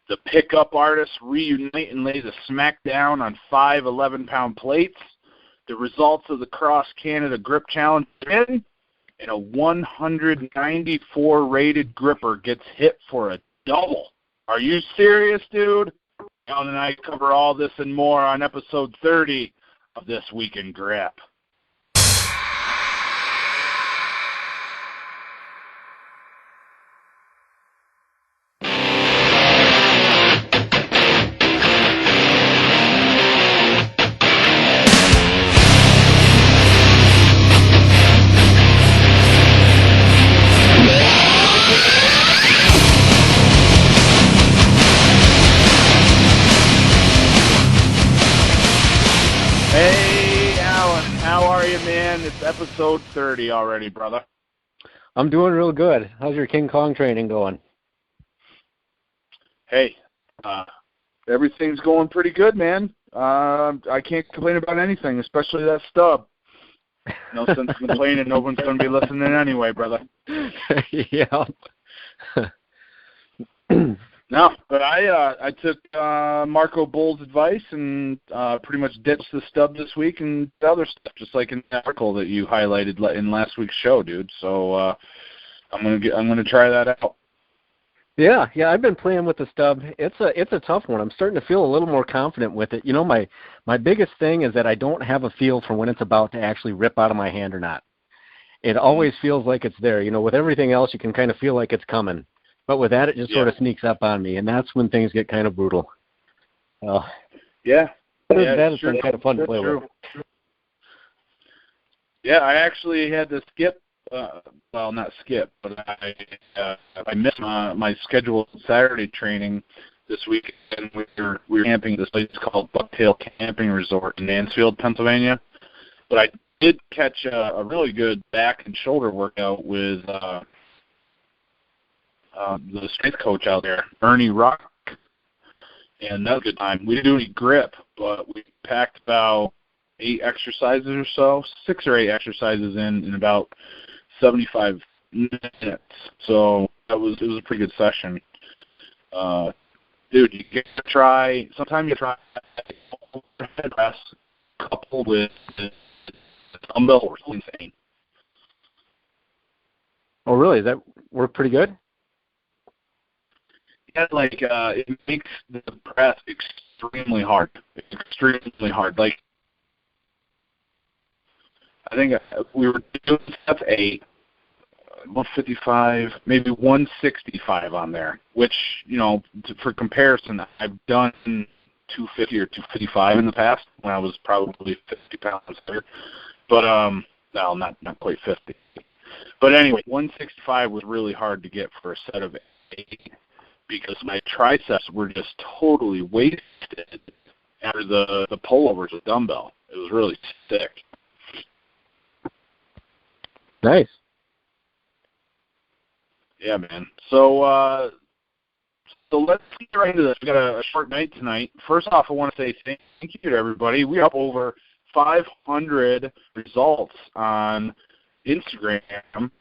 The pickup artists reunite and lay the smackdown on 5 11-pound plates. The results of the Cross Canada Grip Challenge in, and a 194 rated gripper gets hit for a double. Are you serious, dude? Alan and I cover all this and more on episode 30 of This Week in Grip. Hey, Alan, how are you, man? It's episode 30 already, brother. I'm doing real good. How's your King Kong training going? Hey, everything's going pretty good, man. I can't complain about anything, especially that stub. No sense complaining. No one's going to be listening anyway, brother. Yeah. No, but I took Marco Bull's advice and pretty much ditched the stub this week and the other stuff, just like in the article that you highlighted in last week's show, dude. So I'm gonna try that out. Yeah, I've been playing with the stub. It's a tough one. I'm starting to feel a little more confident with it. You know, my biggest thing is that I don't have a feel for when it's about to actually rip out of my hand or not. It always feels like it's there. You know, with everything else, you can kind of feel like it's coming. But with that, it just sort of sneaks up on me, and that's when things get kind of brutal. Yeah. That's been kind of fun to play with. Yeah, I actually had to skip. Well, not skip, but I missed my scheduled Saturday training this weekend. We were camping at this place called Bucktail Camping Resort in Mansfield, Pennsylvania. But I did catch a really good back and shoulder workout with the strength coach out there, Ernie Rock, and that was a good time. We didn't do any grip, but we packed about 8 exercises or so, 6 or 8 exercises in about 75 minutes. So it was a pretty good session. Dude, you get to try. Sometimes you try overhead press coupled with dumbbell or something insane. Oh, really? Does that work pretty good? Yeah, like it makes the press extremely hard. Extremely hard. Like, I think we were doing step 8, 155, maybe 165 on there, which, you know, for comparison, I've done 250 or 255 in the past when I was probably 50 pounds heavier. But, no, not quite 50. But anyway, 165 was really hard to get for a set of 8. Because my triceps were just totally wasted after the pullovers with dumbbell. It was really sick. Nice. Yeah, man. So let's get right into this. We got a short night tonight. First off, I want to say thank you to everybody. We're up over 500 results on Instagram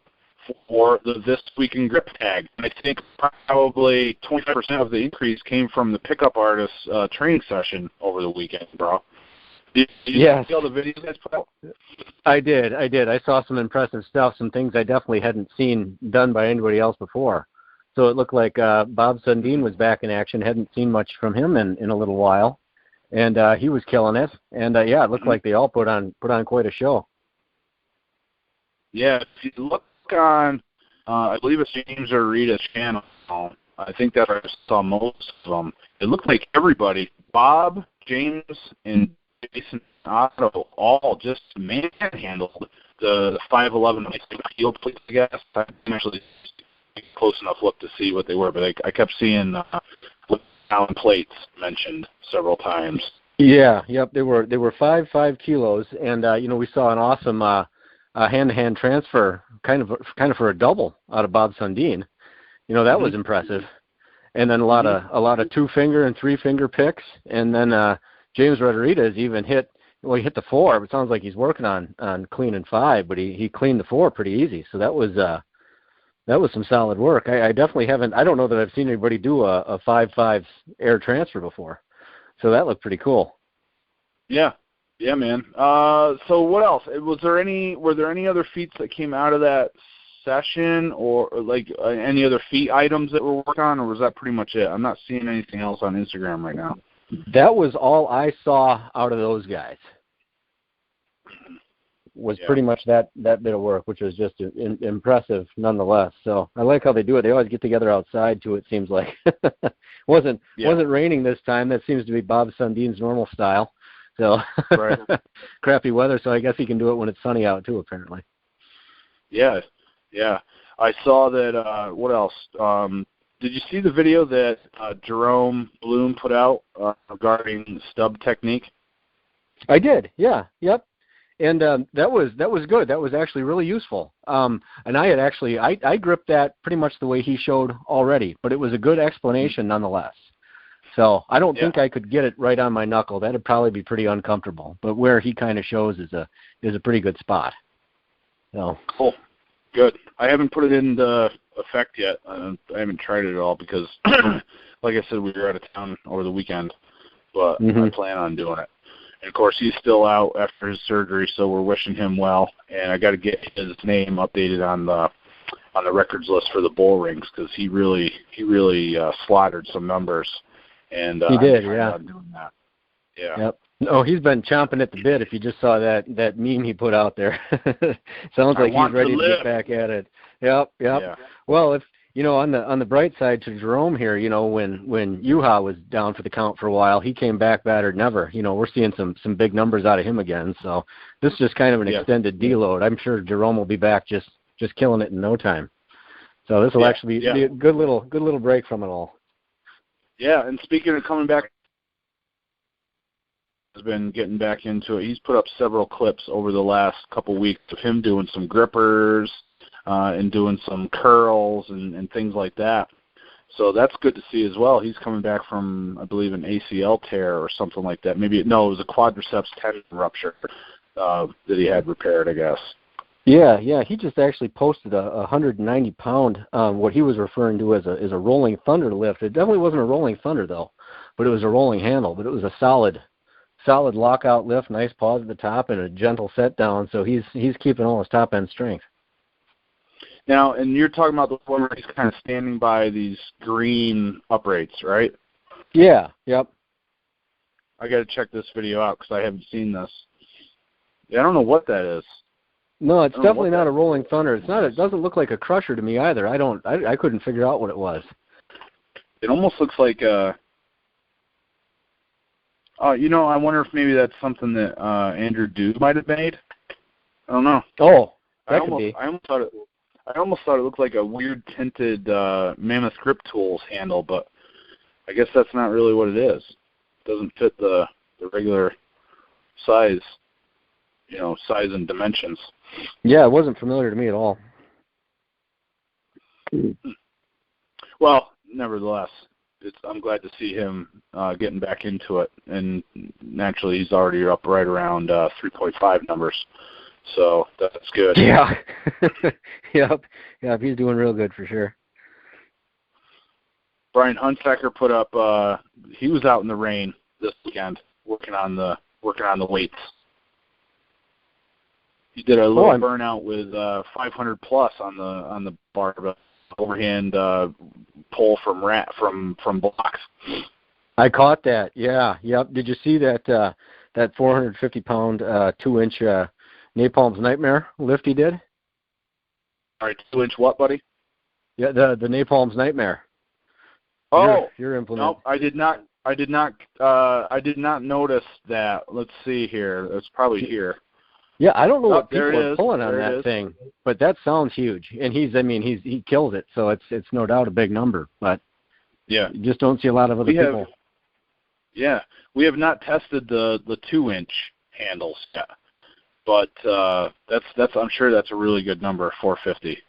for the This Week in Grip tag. And I think probably 25% of the increase came from the pickup artist training session over the weekend, bro. Did you see all the videos guys put out? I did. I saw some impressive stuff, some things I definitely hadn't seen done by anybody else before. So it looked like Bob Sundin was back in action. Hadn't seen much from him in a little while. And he was killing it. And, it looked like they all put on quite a show. Yeah, if you look on, I believe it's James or Rita's channel. I think that I saw most of them. It looked like everybody, Bob, James, and Jason Otto, all just manhandled the 5'11" field plates, I guess. I didn't actually close enough look to see what they were, but I kept seeing pound plates mentioned several times. Yeah, yep, they were 5 kilos, and we saw an awesome hand-to-hand transfer, kind of for a double out of Bob Sundin. That was impressive. And then a lot of 2-finger and 3-finger picks, and then James Rodriguez even hit the 4. But it sounds like he's working on cleaning 5, but he cleaned the 4 pretty easy. So that was That was some solid work. I definitely haven't. I don't know that I've seen anybody do a 5.5 air transfer before, so that looked pretty cool. Yeah, yeah, man. So what else? Were there any other feats that came out of that session, or like any other feat items that were worked on, or was that pretty much it? I'm not seeing anything else on Instagram right now. That was all I saw out of those guys. Was pretty much that bit of work, which was just impressive nonetheless. So I like how they do it. They always get together outside too, it seems like. wasn't raining this time. That seems to be Bob Sundin's normal style. So right. Crappy weather, so I guess he can do it when it's sunny out too, apparently. Yeah, yeah. I saw that. What else? Did you see the video that Jerome Bloom put out regarding stub technique? I did. Yeah. Yep. And that was good. That was actually really useful. And I had actually I gripped that pretty much the way he showed already, but it was a good explanation nonetheless. So I don't think I could get it right on my knuckle. That'd probably be pretty uncomfortable. But where he kind of shows is a pretty good spot. So cool, good. I haven't put it into effect yet. I haven't tried it at all because, like I said, we were out of town over the weekend. But I plan on doing it. And of course, he's still out after his surgery, so we're wishing him well. And I got to get his name updated on the records list for the bull rings because he really slaughtered some numbers. And he did, on doing that. Yeah. Yep. Oh, he's been chomping at the bit. If you just saw that meme he put out there, sounds like he's ready to get back at it. Yep. Yeah. Well, if on the bright side to Jerome here, when Yuha was down for the count for a while, he came back battered never. We're seeing some big numbers out of him again. So this is just kind of an extended deload. I'm sure Jerome will be back just killing it in no time. So this will actually be a good little break from it all. Yeah, and speaking of coming back, has been getting back into it. He's put up several clips over the last couple weeks of him doing some grippers and doing some curls and things like that. So that's good to see as well. He's coming back from, I believe, an ACL tear or something like that. It was a quadriceps tendon rupture that he had repaired, I guess. Yeah. He just actually posted a 190-pound, what he was referring to as a rolling thunder lift. It definitely wasn't a rolling thunder though, but it was a rolling handle. But it was a solid lockout lift, nice pause at the top, and a gentle set down. So he's keeping all his top end strength. Now, and you're talking about the one where he's kind of standing by these green uprights, right? Yeah. Yep. I got to check this video out because I haven't seen this. Yeah, I don't know what that is. No, it's definitely not a rolling thunder. It's not. It doesn't look like a crusher to me either. I couldn't figure out what it was. It almost looks like I wonder if maybe that's something that Andrew Dew might have made. I don't know. Oh, that could be. I almost thought it looked like a weird tinted Mammoth Grip Tools handle, but I guess that's not really what it is. It doesn't fit the regular size, size and dimensions. Yeah, it wasn't familiar to me at all. Well, nevertheless, I'm glad to see him getting back into it, and naturally he's already up right around 3.5 numbers, so that's good. Yeah. Yep, he's doing real good for sure. Brian Hunsaker put up. He was out in the rain this weekend working on the weights. He did a little burnout with 500 plus on the barbell overhand pull from blocks. I caught that. Yeah. Yep. Did you see that 450-pound 2-inch Napalm's Nightmare lift he did? All right, 2-inch what, buddy? Yeah, the Napalm's Nightmare. Oh, your implement. No, I did not notice that. Let's see here. It's probably here. Yeah, I don't know what people are pulling on that thing, but that sounds huge. And he kills it, so it's no doubt a big number. But yeah, you just don't see a lot of other people. Yeah, we have not tested the 2-inch handles yet, but that's I'm sure that's a really good number, 450.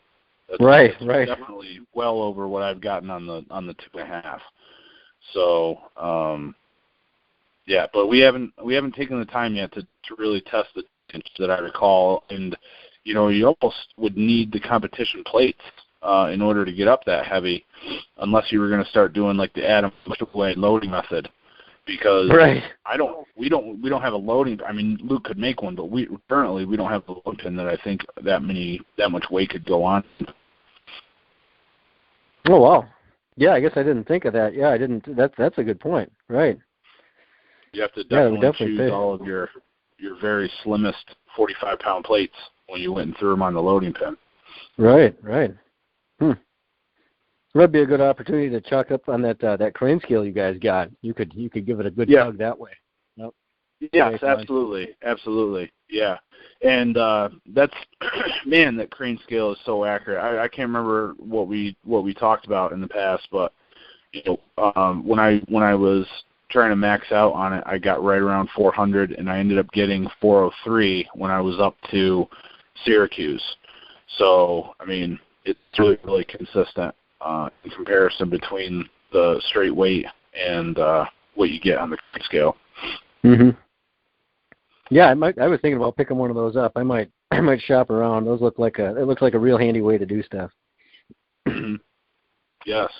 Right. Definitely well over what I've gotten on the 2.5. So yeah, but we haven't taken the time yet to really test the inch that I recall, and you almost would need the competition plates in order to get up that heavy, unless you were going to start doing like the Adam Way loading method. Because right. we don't have a loading. I mean, Luke could make one, but currently we don't have the loading pin that I think that much weight could go on. Oh wow, yeah. I guess I didn't think of that. Yeah, I didn't. That's a good point. Right. You have to definitely choose all of your very slimmest 45-pound plates when you went and threw them on the loading pin. Right. That'd be a good opportunity to chalk up on that crane scale you guys got. You could give it a good tug that way. Yep. Yes, absolutely. Yeah, and that's man, that crane scale is so accurate. I can't remember what we talked about in the past, but when I was trying to max out on it, I got right around 400, and I ended up getting 403 when I was up to Syracuse. So I mean, it's really consistent. In comparison between the straight weight and what you get on the scale. Mm-hmm. Yeah, I was thinking about picking one of those up. I might shop around. Those look like a real handy way to do stuff. Yes.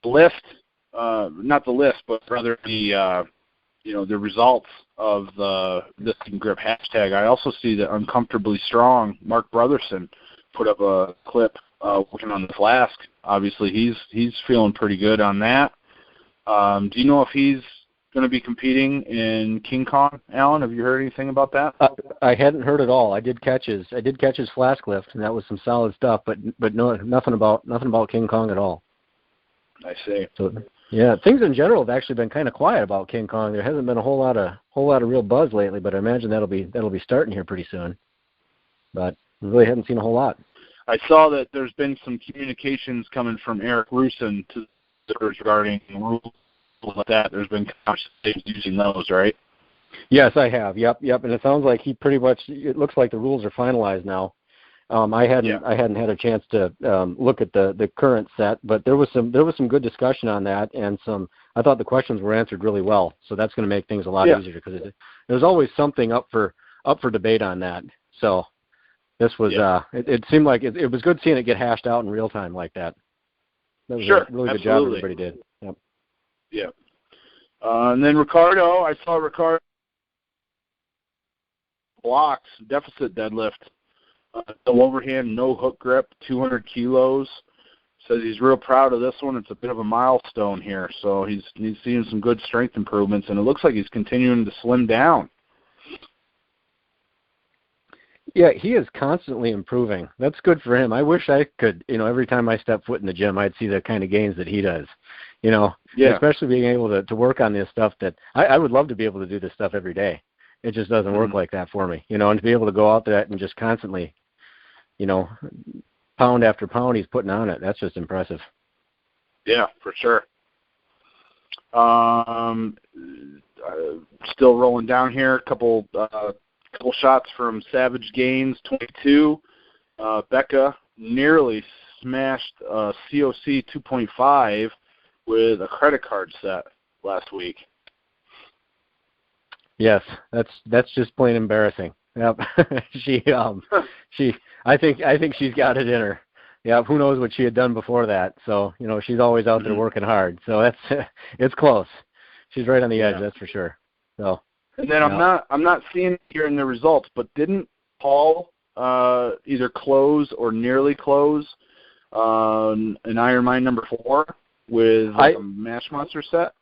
Lift, not the list, but rather the the results of the Lifting Grip hashtag. I also see that Uncomfortably Strong, Mark Brotherson, put up a clip working on the flask. Obviously, he's feeling pretty good on that. Do you know if he's going to be competing in King Kong, Alan? Have you heard anything about that? I hadn't heard at all. I did catch his flask lift, and that was some solid stuff. But no, nothing about King Kong at all. I see. So yeah, things in general have actually been kind of quiet about King Kong. There hasn't been a whole lot of real buzz lately, but I imagine that'll be starting here pretty soon. But we really haven't seen a whole lot. I saw that there's been some communications coming from Eric Rusin to regarding rules like that. There's been conversations using those, right? Yes, I have. Yep. And it sounds like it looks like the rules are finalized now. I hadn't had a chance to look at the current set, but there was some good discussion on that, and I thought the questions were answered really well. So that's going to make things a lot easier because there's always something up for debate on that. So this was it seemed like it was good seeing it get hashed out in real time like that. That was a really good job everybody did. Yep. Yeah. And then Ricardo, I saw Ricardo blocks deficit deadlift. No overhand, no hook grip, 200 kilos. Says he's real proud of this one. It's a bit of a milestone here. So he's seeing some good strength improvements, and it looks like he's continuing to slim down. Yeah, he is constantly improving. That's good for him. I wish I could, every time I step foot in the gym, I'd see the kind of gains that he does. Especially being able to work on this stuff that I would love to be able to do this stuff every day. It just doesn't work like that for me, and to be able to go out there and just constantly, pound after pound he's putting on it. That's just impressive. Yeah, for sure. Still rolling down here. A couple shots from Savage Gains 22. Becca nearly smashed COC 2.5 with a credit card set last week. Yes, that's just plain embarrassing. Yep. I think she's got it in her. Yeah, who knows what she had done before that. So, she's always out there working hard. So it's close. She's right on the edge, that's for sure. So and then I'm not seeing it here in the results, but didn't Paul either close or nearly close an Iron Mind number 4 with a Match Monster set?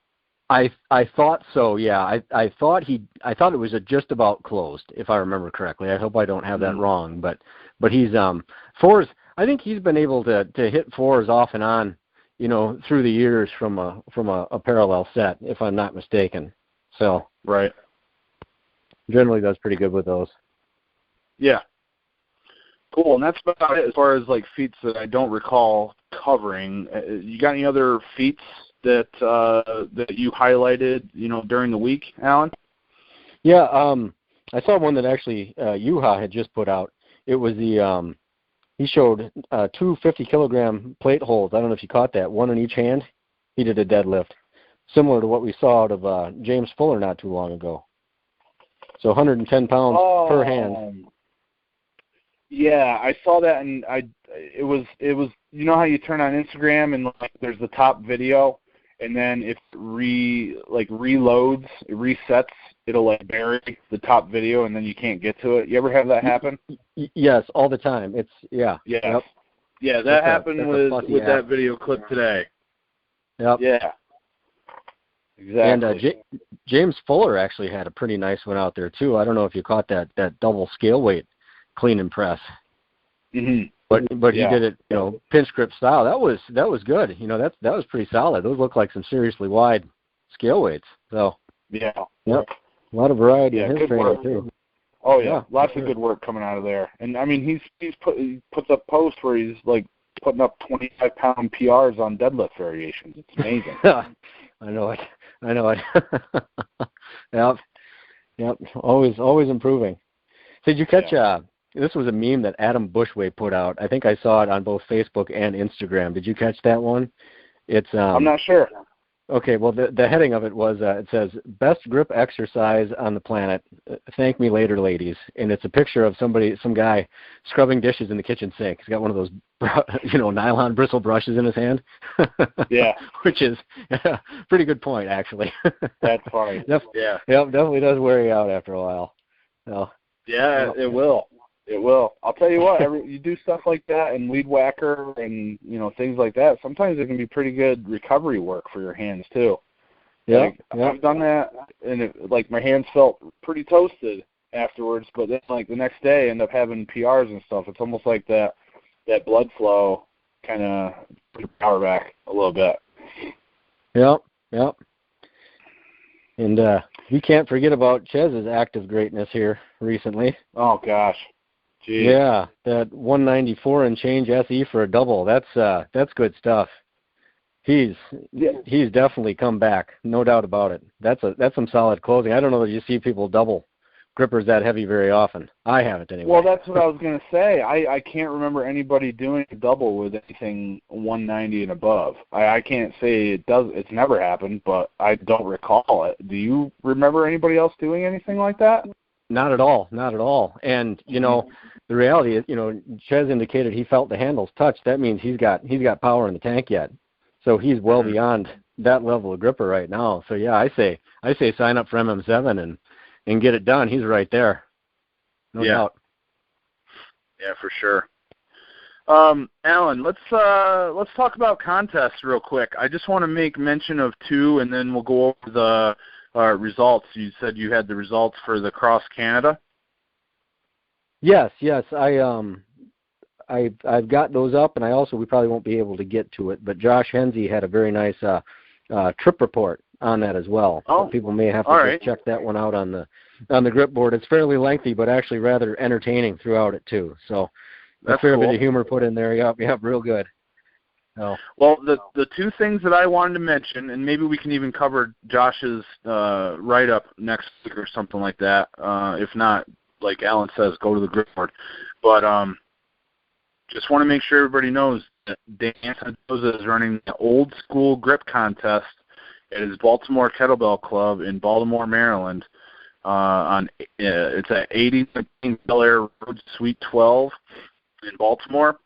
I thought so. Yeah, I thought it was just about closed, if I remember correctly. I hope I don't have that wrong. But he's fours. I think he's been able to hit fours off and on, through the years from a parallel set, if I'm not mistaken. So right, generally does pretty good with those. Yeah. Cool, and that's about it as far as like feats that I don't recall covering. You got any other feats that you highlighted, during the week, Alan? Yeah, I saw one that actually Yuha had just put out. It was he showed 2 50-kilogram plate holds. I don't know if you caught that, one in each hand. He did a deadlift, similar to what we saw out of James Fuller not too long ago. So 110 pounds per hand. Yeah, I saw that, and it was you know how you turn on Instagram and like there's the top video, and then if it reloads, it resets, it'll like bury the top video, and then you can't get to it. You ever have that happen? Yes, all the time. It's Yeah. Yep. Yeah, that happened with that video clip today. Yep. Yeah. Exactly. And James Fuller actually had a pretty nice one out there too. I don't know if you caught that double scale weight clean and press. Mm-hmm. But yeah. He did it, pinch grip style. That was good. That was pretty solid. Those look like some seriously wide scale weights. So yeah. Yep. A lot of variety in his good training work. too. Oh yeah, lots of good work coming out of there. And I mean, he puts up posts where he's like putting up 25-pound PRs on deadlift variations. It's amazing. I know it. Yep. Always improving. Did you catch? This was a meme that Adam Bushway put out. I think I saw it on both Facebook and Instagram. Did you catch that one? It's I'm not sure. Okay, well, the heading of it was, it says, "Best grip exercise on the planet. Thank me later, ladies." And it's a picture of some guy scrubbing dishes in the kitchen sink. He's got one of those, nylon bristle brushes in his hand. Yeah. Which is a pretty good point, actually. That's funny. Yeah. Yep, definitely does wear you out after a while. So, yeah, it will. It will. I'll tell you what, you do stuff like that and lead whacker and, things like that, sometimes it can be pretty good recovery work for your hands, too. Yeah. I've done that, and my hands felt pretty toasted afterwards, but then, the next day, I end up having PRs and stuff. It's almost like that blood flow kind of put your power back a little bit. Yep. And we can't forget about Chez's active greatness here recently. Oh, gosh. Jeez. Yeah, that 194 and change SE for a double. That's good stuff. He's definitely come back, no doubt about it. That's some solid closing. I don't know that you see people double grippers that heavy very often. I haven't anyway. Well, that's what I was going to say. I can't remember anybody doing a double with anything 190 and above. I can't say it does. It's never happened, but I don't recall it. Do you remember anybody else doing anything like that? Not at all. And the reality is, Chez indicated he felt the handles touch. That means he's got power in the tank yet. So he's well beyond that level of gripper right now. So yeah, I say sign up for MM7 and get it done. He's right there. No doubt. Yeah, for sure. Alan, let's talk about contests real quick. I just want to make mention of two, and then we'll go over the results. You said you had the results for the Cross Canada. Yes. I've got those up, and we probably won't be able to get to it. But Josh Henze had a very nice trip report on that as well. Oh, so people may have to just check that one out on the grip board. It's fairly lengthy, but actually rather entertaining throughout it too. So a fair bit of humor put in there. Yep, real good. Oh. Well, the two things that I wanted to mention, and maybe we can even cover Josh's write-up next week or something like that. If not, like Alan says, go to the grip board. But just want to make sure everybody knows that Dan Santosa is running the old school grip contest at his Baltimore Kettlebell Club in Baltimore, Maryland. It's at 8019 Bel Air Road, Suite 12 in Baltimore.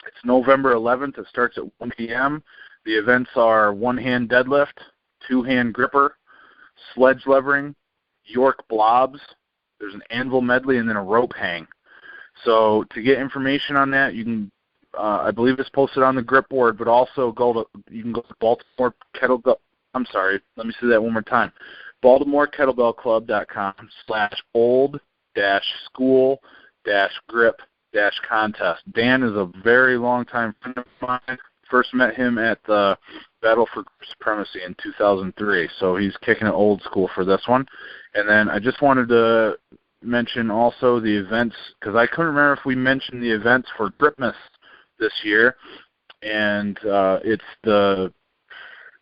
It's November 11th. It starts at 1 p.m. The events are one-hand deadlift, two-hand gripper, sledge levering, York blobs. There's an anvil medley, and then a rope hang. So to get information on that, you can, I believe it's posted on the grip board, but also you can go to Baltimore Kettlebell. I'm sorry, let me say that one more time. BaltimoreKettlebellClub.com/old-school-grip-contest. Dan is a very long-time friend of mine. First met him at the Battle for Supremacy in 2003, so he's kicking it old school for this one. And then I just wanted to mention also the events, because I couldn't remember if we mentioned the events for Gripmas this year, and it's the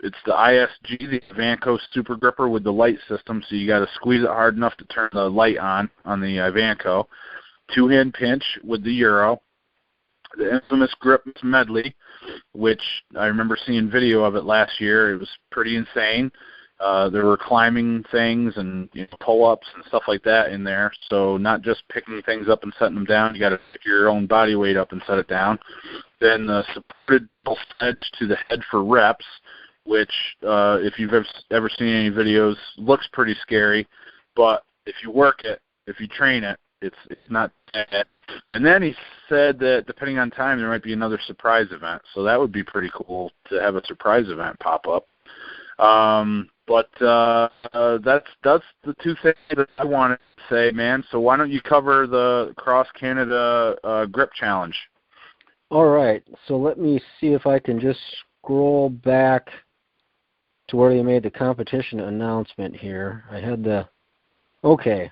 ISG, the Ivanco Super Gripper with the light system, so you got to squeeze it hard enough to turn the light on the Ivanco. Two-hand pinch with the Euro. The infamous Gripmas medley, which I remember seeing video of it last year. It was pretty insane. There were climbing things and pull-ups and stuff like that in there. So not just picking things up and setting them down. You got to pick your own body weight up and set it down. Then the supported edge to the head for reps, which if you've ever seen any videos, looks pretty scary. But if you work it, if you train it, it's not bad. And then he said that depending on time, there might be another surprise event. So that would be pretty cool to have a surprise event pop up. But that's the two things that I wanted to say, man. So why don't you cover the Cross Canada Grip Challenge? All right. So let me see if I can just scroll back to where they made the competition announcement here. I had the okay.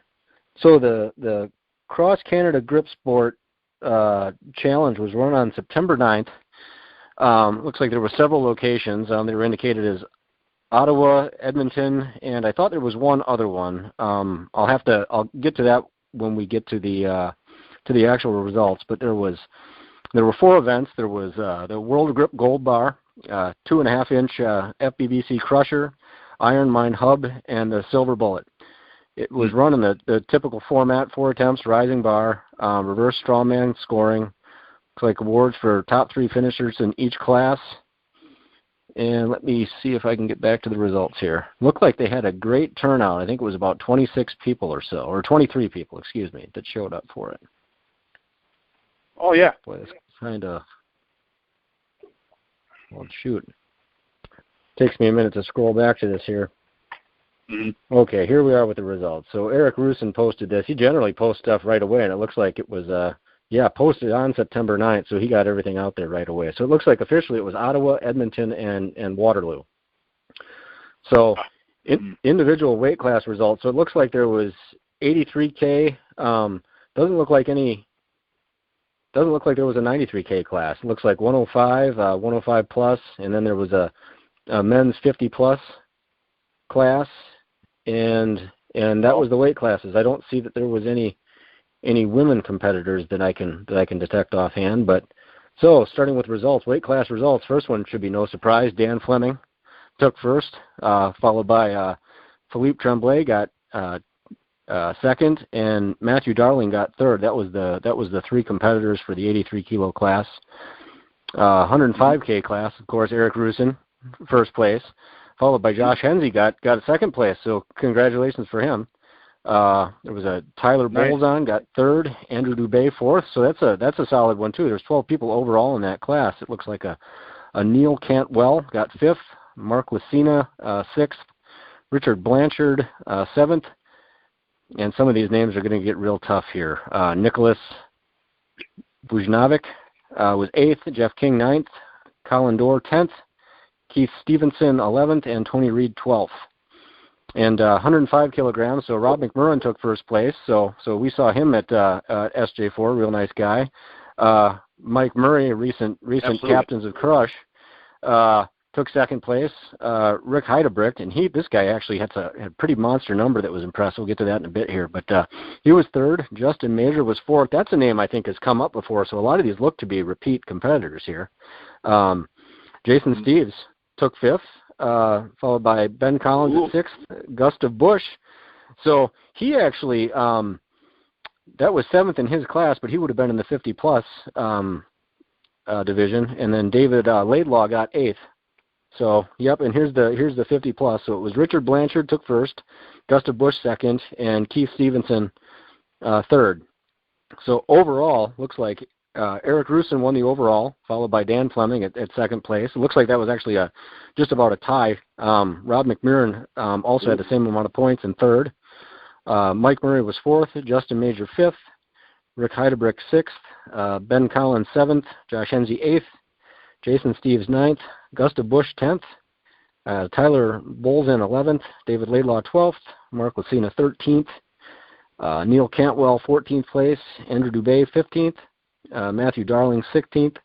So the Cross Canada Grip Sport Challenge was run on September 9th. Looks like there were several locations. They were indicated as Ottawa, Edmonton, and I thought there was one other one. I'll get to that when we get to the actual results. But there were 4 events. There was the World Grip Gold Bar, 2.5-inch FBBC Crusher, Iron Mine Hub, and the Silver Bullet. It was run in the typical format: 4 attempts, rising bar, reverse strawman scoring. Looks like awards for top 3 finishers in each class. And let me see if I can get back to the results here. Looked like they had a great turnout. I think it was about 26 people or so, or 23 people, excuse me, that showed up for it. Oh, yeah. Boy, that's kind of, well, shoot. Takes me a minute to scroll back to this here. Mm-hmm. Okay, here we are with the results. So Eric Rusin posted this. He generally posts stuff right away, and it looks like it was posted on September 9th, so he got everything out there right away. So it looks like officially it was Ottawa, Edmonton, and Waterloo. So individual weight class results. So it looks like there was 83K. Doesn't look like there was a 93K class. It looks like 105, 105 plus, and then there was a men's 50 plus class, and that was the weight classes. I don't see that there was any women competitors that I can detect offhand. But so starting with results, weight class results. First one should be no surprise. Dan Fleming took first, followed by Philippe Tremblay got second, and Matthew Darling got third. That was the 3 competitors for the 83 kilo class. 105K class, of course, Eric Rusin, first place, followed by Josh Hensey got a second place. So congratulations for him. There was a Tyler Bolzon got third, Andrew Dubé fourth. So that's a solid one too. There's 12 people overall in that class. It looks like a Neil Cantwell got fifth, Mark Lucina sixth, Richard Blanchard seventh, and some of these names are going to get real tough here. Nicholas Bujnovic was eighth, Jeff King ninth, Colin Dorr 10th, Keith Stevenson 11th, and Tony Reed 12th. And 105 kilograms, so Rob McMurrin took first place. So we saw him at SJ4, real nice guy. Mike Murray, recent captains of Crush, took second place. Rick Heidebricht, and this guy actually had a pretty monster number that was impressive. We'll get to that in a bit here. But he was third. Justin Major was fourth. That's a name I think has come up before, so a lot of these look to be repeat competitors here. Jason Steves took fifth. Followed by Ben Collins at sixth, Gustav Bush. So he actually, that was seventh in his class, but he would have been in the 50-plus division. And then David Laidlaw got eighth. So, yep, and here's the 50-plus. So it was Richard Blanchard took first, Gustav Bush second, and Keith Stevenson third. So overall, looks like Eric Rusin won the overall, followed by Dan Fleming at second place. It looks like that was actually just about a tie. Rob McMurrin also had the same amount of points in third. Mike Murray was fourth, Justin Major fifth, Rick Heidebricht sixth, Ben Collins seventh, Josh Hensey eighth, Jason Steves ninth, Gustav Bush 10th, Tyler Bolzan 11th, David Laidlaw 12th, Mark Lucina 13th, Neil Cantwell 14th place, Andrew Dubé 15th, Matthew Darling 16th,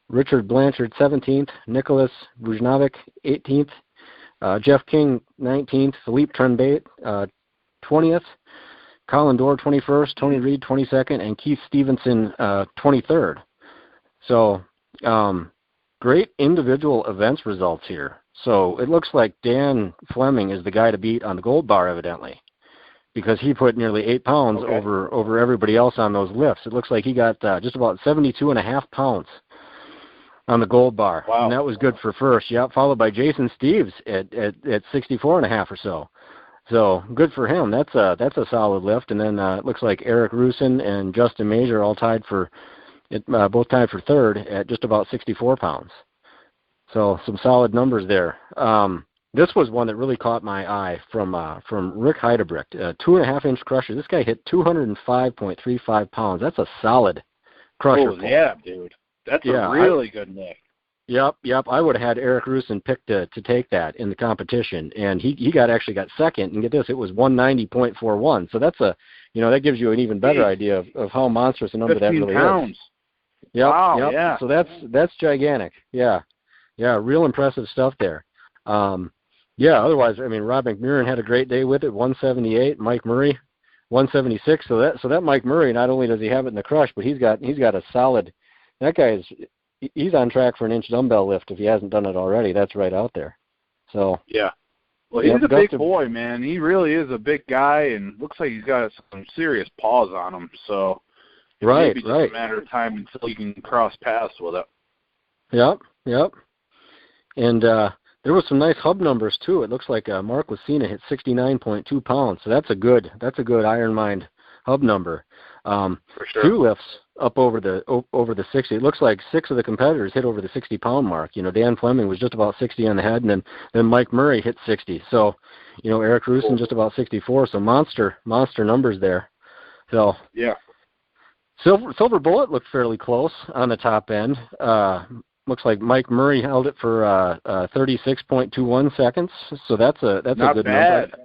Richard Blanchard 17th, Nicholas Bujnovic 18th, Jeff King 19th, Philippe Tremblay 20th, Colin Dorr 21st, Tony Reed 22nd, and Keith Stevenson 23rd. So great individual events results here. So it looks like Dan Fleming is the guy to beat on the gold bar, evidently, because he put nearly 8 pounds over everybody else on those lifts. It looks like he got just about 72.5 pounds on the gold bar. Wow. And that was good for first. Yeah, followed by Jason Steves at 64.5 or so. So good for him. That's a solid lift. And then it looks like Eric Rusin and Justin Major all both tied for third at just about 64 pounds. So some solid numbers there. This was one that really caught my eye from Rick Heidebricht, a 2.5-inch crusher. This guy hit 205.35 pounds. That's a solid crusher. Oh, yeah, dude. That's a really good lift. Yep. I would have had Eric Rusin picked to take that in the competition, and he actually got second. And get this, it was 190.41. So that's that gives you an even better idea of how monstrous a number that really pounds. is. Yep. Wow, yep. Yeah. So that's gigantic. Yeah, real impressive stuff there. Otherwise, I mean, Rob McMurrin had a great day with it, 178. Mike Murray, 176. So that Mike Murray, not only does he have it in the crush, but he's got a solid. That guy he's on track for an inch dumbbell lift if he hasn't done it already. That's right out there. So yeah. Well, he's a big boy, man. He really is a big guy, and looks like he's got some serious paws on him. So maybe just a matter of time until you can cross paths with it. Yep. And there was some nice hub numbers too. It looks like Mark Lucina hit 69.2 pounds. So that's a good Iron Mind hub number. For sure. 2 lifts up over the 60. It looks like 6 of the competitors hit over the 60-pound mark. Dan Fleming was just about 60 on the head, and then Mike Murray hit 60. So, Eric Rusin just about 64. So monster numbers there. So yeah. Silver Bullet looked fairly close on the top end. Looks like Mike Murray held it for 36.21 seconds. So that's a good bad. number.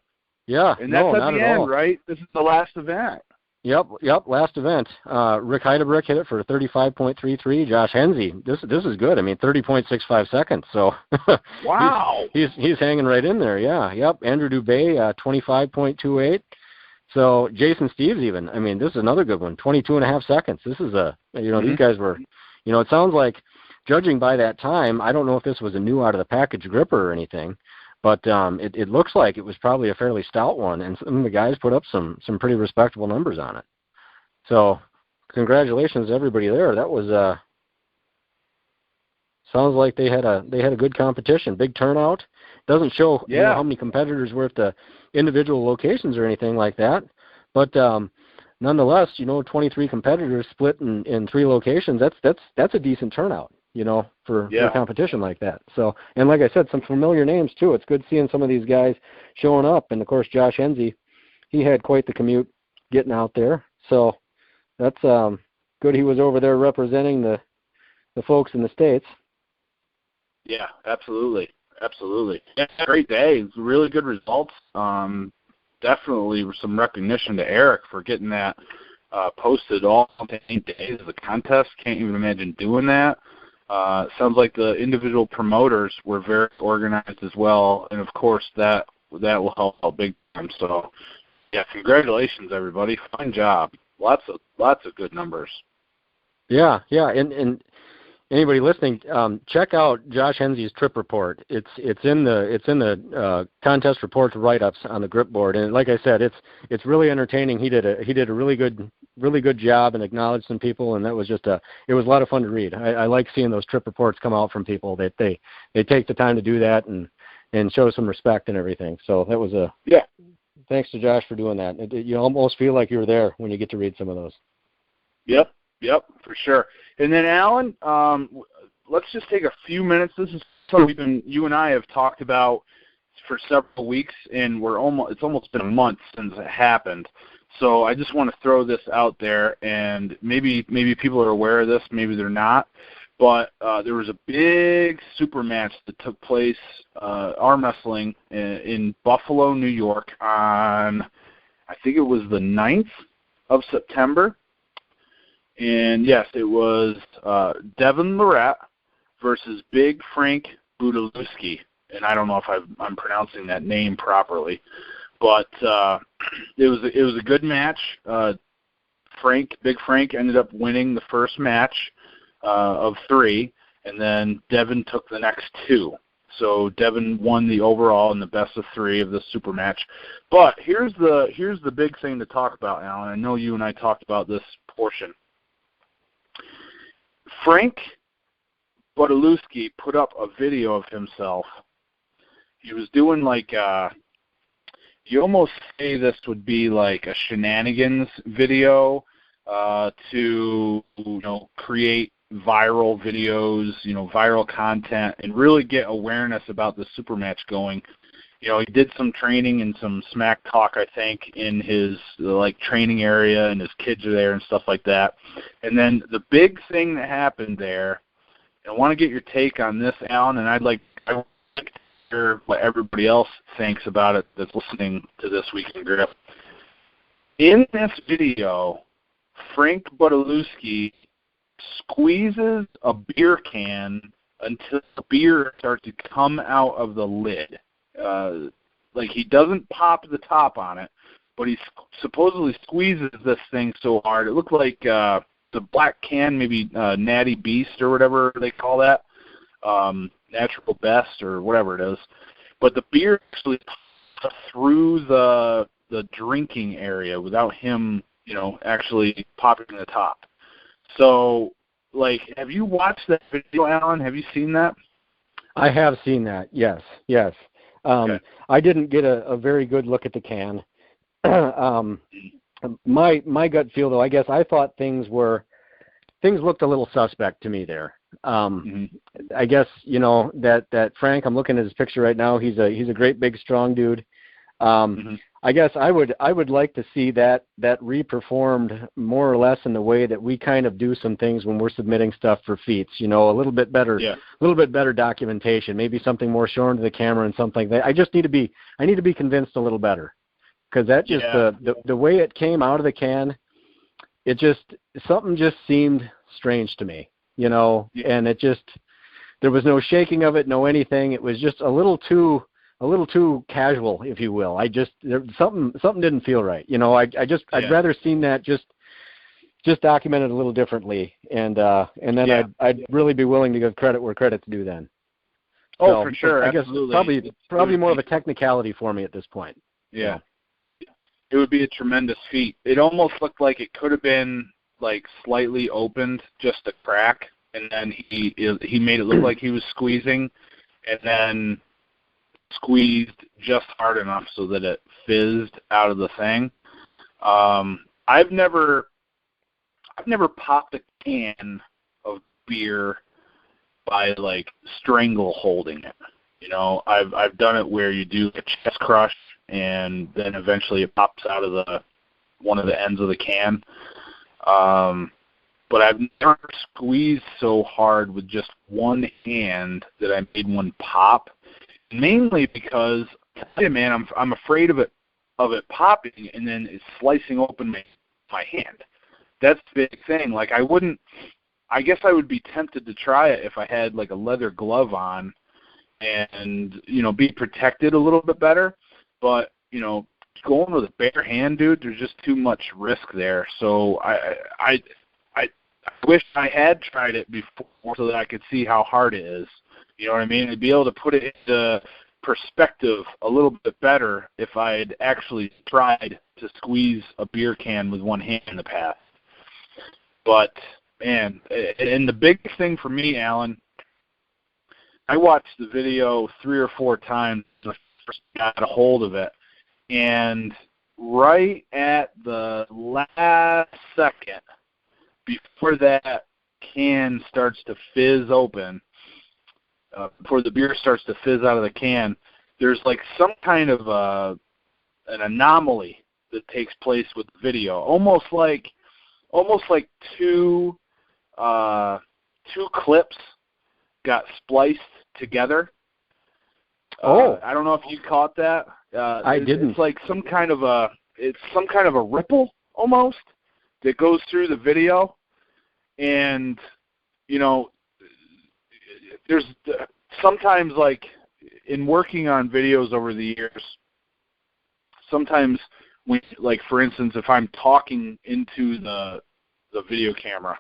Yeah, and that's not at the at end, all. right? This is the last event. Yep, last event. Rick Heidebricht hit it for 35.33. Josh Hensey, this is good. I mean, 30.65 seconds. So wow, he's hanging right in there. Yeah, yep. Andrew Dubé, 25.28. So Jason Steves even. I mean, this is another good one. 22.5 seconds. This is these guys were, it sounds like, judging by that time, I don't know if this was a new out of the package gripper or anything. But it looks like it was probably a fairly stout one, and some of the guys put up some pretty respectable numbers on it. So, congratulations to everybody there. That was sounds like they had a good competition, big turnout. Doesn't show how many competitors were at the individual locations or anything like that, but nonetheless, 23 competitors split in 3 locations. That's a decent turnout. For a competition like that. So, and like I said, some familiar names too. It's good seeing some of these guys showing up. And of course, Josh Hensey, he had quite the commute getting out there. So that's good. He was over there representing the folks in the States. Yeah, absolutely. Yeah, great day. Really good results. Definitely some recognition to Eric for getting that posted all 10 days of the contest. Can't even imagine doing that. Sounds like the individual promoters were very organized as well, and of course that will help out big time. So, yeah, congratulations everybody, fine job, lots of good numbers. Yeah, and anybody listening, check out Josh Hensey's trip report. It's in the contest reports write-ups on the grip board, and like I said, it's really entertaining. He did a really good job and acknowledged some people, and it was a lot of fun to read. I like seeing those trip reports come out from people that they take the time to do that and show some respect and everything. So that was thanks to Josh for doing that. You almost feel like you were there when you get to read some of those. Yep, for sure. And then Alan, let's just take a few minutes. This is something you and I have talked about for several weeks, and it's almost been a month since it happened. So I just want to throw this out there, and maybe people are aware of this, maybe they're not. But there was a big super match that took place, arm wrestling in Buffalo, New York on, I think it was the 9th of September. And yes, it was Devin Lorette versus Big Frank Budalewski. And I don't know if I'm pronouncing that name properly, but it was a good match. Big Frank ended up winning the first match of 3, and then Devin took the next 2. So Devin won the overall in the best of 3 of the super match. But here's the big thing to talk about, Alan. I know you and I talked about this portion. Frank Budalewski put up a video of himself. He was doing like you almost say this would be like a shenanigans video to create viral videos, viral content, and really get awareness about the super match going. He did some training and some smack talk, I think, in his training area, and his kids are there and stuff like that. And then the big thing that happened there, and I want to get your take on this, Alan, and I'd like to hear what everybody else thinks about it that's listening to This Week in Grip. In this video, Frank Budalewski squeezes a beer can until the beer starts to come out of the lid. He doesn't pop the top on it, but he supposedly squeezes this thing so hard. It looked like the black can, maybe Natty Beast or whatever they call that, Natural Best or whatever it is. But the beer actually popped through the drinking area without him, actually popping the top. So, have you watched that video, Alan? Have you seen that? I have seen that, yes. Okay. I didn't get a very good look at the can. My gut feel, though, I guess I thought things looked a little suspect to me there. I guess, that Frank, I'm looking at his picture right now, he's a great big strong dude. I guess I would like to see that reperformed more or less in the way that we kind of do some things when we're submitting stuff for feats. A little bit better documentation, maybe something more shown to the camera and something like that. I need to be convinced a little better, because that just the way it came out of the can, something just seemed strange to me, and there was no shaking of it, no anything. It was just a little too casual, if you will. Something didn't feel right. I'd rather seen that just documented a little differently, and then I'd really be willing to give credit where credit's due then. Oh, for sure. I guess absolutely. probably more of a technicality for me at this point. Yeah. It would be a tremendous feat. It almost looked like it could have been slightly opened, just a crack, and then he made it look like he was squeezing, and then squeezed just hard enough so that it fizzed out of the thing. I've never popped a can of beer by strangle holding it. I've done it where you do a chest crush and then eventually it pops out of one of the ends of the can. But I've never squeezed so hard with just one hand that I made one pop. Mainly because, man, I'm afraid of it popping and then it's slicing open my hand. That's the big thing. I guess I would be tempted to try it if I had a leather glove on and be protected a little bit better. But going with a bare hand, dude, there's just too much risk there. So I wish I had tried it before so that I could see how hard it is. You know what I mean? I'd be able to put it into perspective a little bit better if I had actually tried to squeeze a beer can with one hand in the past. But, man, and the big thing for me, Alan, I watched the video 3 or 4 times when I first got a hold of it, and right at the last second, before that can starts to fizz open, before the beer starts to fizz out of the can, there's some kind of an anomaly that takes place with the video, almost like two clips got spliced together. I don't know if you caught that. I didn't. It's some kind of a ripple almost that goes through the video, and there's sometimes in working on videos over the years, sometimes when, for instance, if I'm talking into the video camera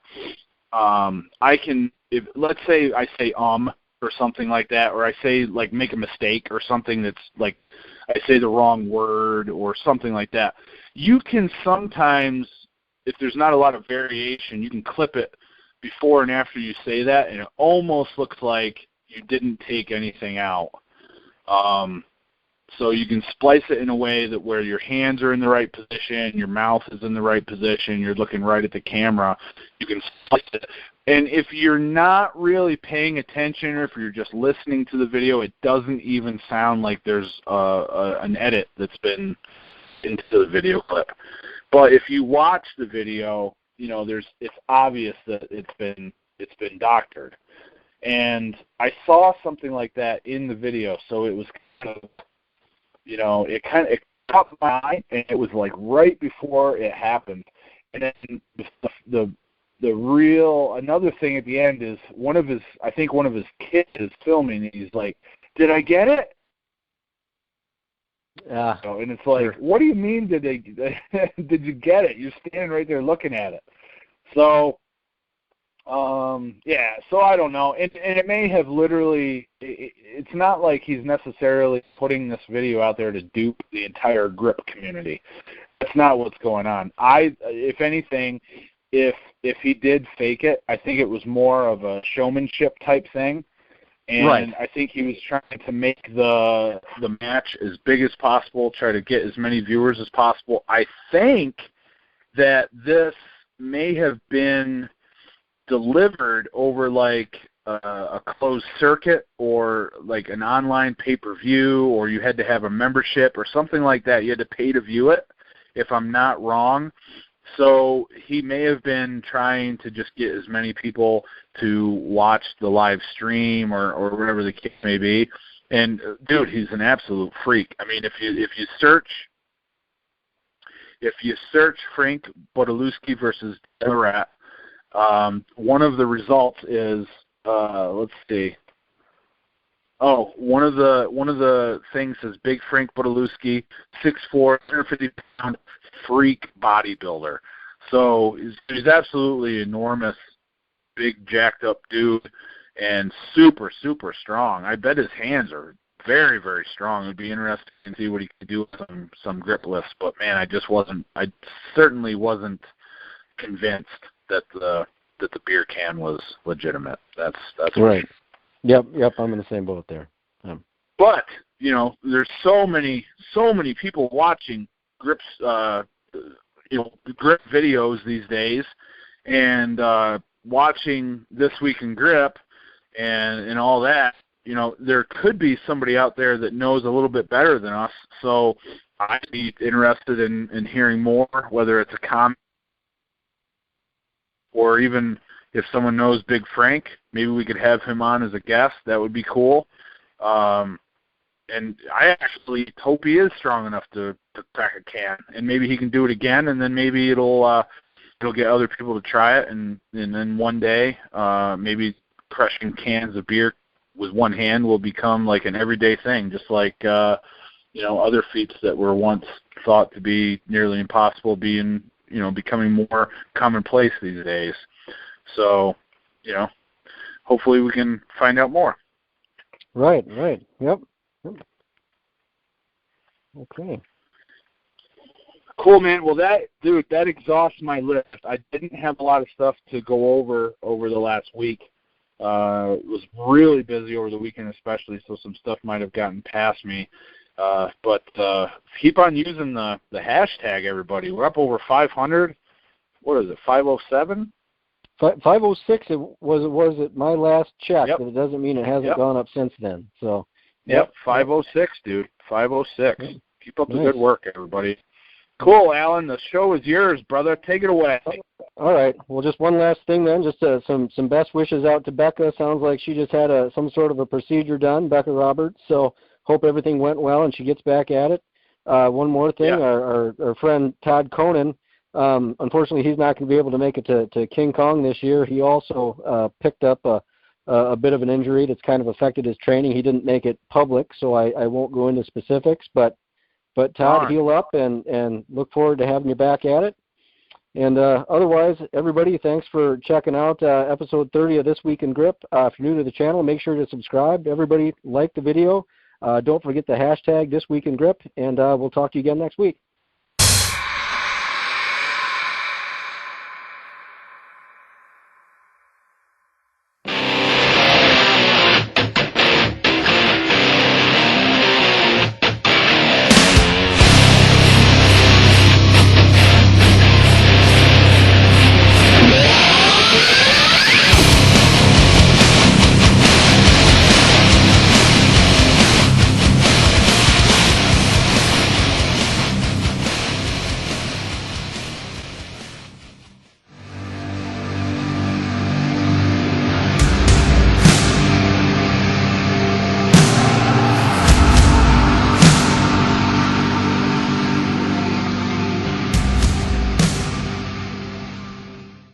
I can, if let's say I say or something like that, or I say like make a mistake or something that's like I say the wrong word or something like that. You can sometimes, if there's not a lot of variation, you can clip it before and after you say that, and it almost looks like you didn't take anything out. So you can splice it in a way that where your hands are in the right position, your mouth is in the right position, you're looking right at the camera. You can splice it. And if you're not really paying attention, or if you're just listening to the video, it doesn't even sound like there's an edit that's been into the video clip. But if you watch the video, it's obvious that it's been doctored. And I saw something like that in the video, so it was kind of, it caught my eye, and it was like right before it happened. And then another thing at the end is one of his kids is filming, and he's like, "Did I get it?" Yeah. And it's like, what do you mean did you get it? You're standing right there looking at it. So, so I don't know. And it may have literally, it's not like he's necessarily putting this video out there to dupe the entire grip community. That's not what's going on. If anything, if he did fake it, I think it was more of a showmanship type thing. And right. I think he was trying to make the match as big as possible, try to get as many viewers as possible. I think that this may have been delivered over like a closed circuit, or like an online pay-per-view, or you had to have a membership or something like that. You had to pay to view it, if I'm not wrong. So he may have been trying to just get as many people to watch the live stream or whatever the case may be. And dude, he's an absolute freak. I mean, if you search Frank Bodolewski versus Deverat, one of the results is let's see. Oh, one of the things says Big Frank Bodolewski, 6'4", 150-pound freak bodybuilder. So he's absolutely enormous, big jacked up dude, and super, super strong. I bet his hands are very, very strong. It would be interesting to see what he could do with some grip lifts. But man, I certainly wasn't convinced that the beer can was legitimate. That's right. Yep, I'm in the same boat there. But, there's so many people watching grips, grip videos these days, and watching This Week in Grip and all that. There could be somebody out there that knows a little bit better than us. So I'd be interested in hearing more, whether it's a comment or even if someone knows Big Frank, maybe we could have him on as a guest. That would be cool. And I actually hope he is strong enough to crack a can, and maybe he can do it again, and then maybe it'll get other people to try it, and then one day maybe crushing cans of beer with one hand will become like an everyday thing, just like other feats that were once thought to be nearly impossible becoming more commonplace these days. So, hopefully we can find out more. Right. Yep. Okay. Cool, man. Well, that exhausts my list. I didn't have a lot of stuff to go over the last week. Was really busy over the weekend especially, so some stuff might have gotten past me. But keep on using the hashtag, everybody. We're up over 500. What is it, 507? 506 it was at my last check, yep. But it doesn't mean it hasn't gone up since then. So. Yep, 506, dude. 506. Yep. Keep up the good work, everybody. Cool, Alan. The show is yours, brother. Take it away. All right. Well, just one last thing then. Just some best wishes out to Becca. Sounds like she just had some sort of a procedure done, Becca Roberts. So hope everything went well and she gets back at it. One more thing. Yeah. Our friend Todd Conan, unfortunately, he's not going to be able to make it to King Kong this year. He also picked up a bit of an injury that's kind of affected his training. He didn't make it public, so I won't go into specifics. But Todd, heal up and look forward to having you back at it. And otherwise, everybody, thanks for checking out episode 30 of This Week in Grip. If you're new to the channel, make sure to subscribe. Everybody, like the video. Don't forget the hashtag This Week in Grip, and we'll talk to you again next week.